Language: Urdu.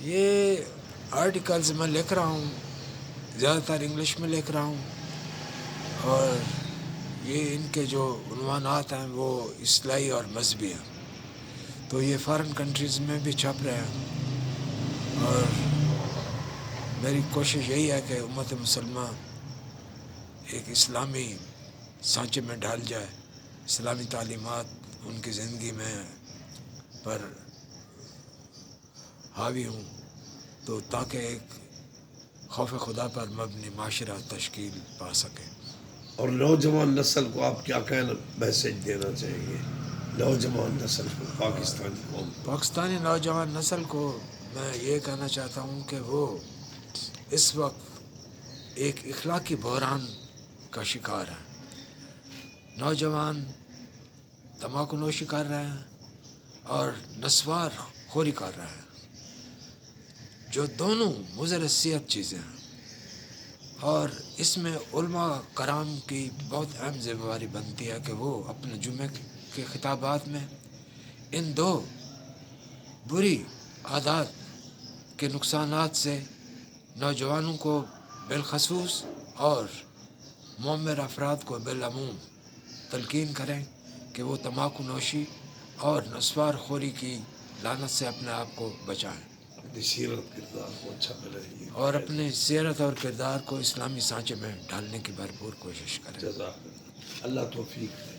یہ آرٹیکلز میں لکھ رہا ہوں، زیادہ تر انگلش میں لکھ رہا ہوں، اور یہ ان کے جو عنوانات ہیں وہ اصلاحی اور مذہبی ہیں، تو یہ فارن کنٹریز میں بھی چھپ رہے ہیں، اور میری کوشش یہی ہے کہ امت مسلمہ ایک اسلامی سانچے میں ڈھال جائے، اسلامی تعلیمات ان کی زندگی میں پر حاوی ہوں، تو تاکہ ایک خوف خدا پر مبنی معاشرہ تشکیل پا سکے۔ اور نوجوان نسل کو آپ کیا کہنا میسج دینا چاہیں گے؟ نوجوان نسل کو، پاکستانی قوم کو۔ پاکستانی نوجوان نسل کو میں یہ کہنا چاہتا ہوں کہ وہ اس وقت ایک اخلاقی بحران کا شکار ہے۔ نوجوان تمباکو نوشی کر رہے ہیں اور نسوار خوری کر رہے ہیں، جو دونوں مضر صحت چیزیں ہیں، اور اس میں علماء کرام کی بہت اہم ذمہ داری بنتی ہے کہ وہ اپنے جمعے کے خطابات میں ان دو بری عادات کے نقصانات سے نوجوانوں کو بالخصوص اور معمر افراد کو بالعموم تلقین کریں کہ وہ تمباکو نوشی اور نسوار خوری کی لعنت سے اپنے آپ کو بچائیں، اپنی سیرت کردار کو اچھا بنائیے، اور اپنی سیرت اور کردار کو اسلامی سانچے میں ڈالنے کی بھرپور کوشش کریں۔ جزاک اللہ توفیق۔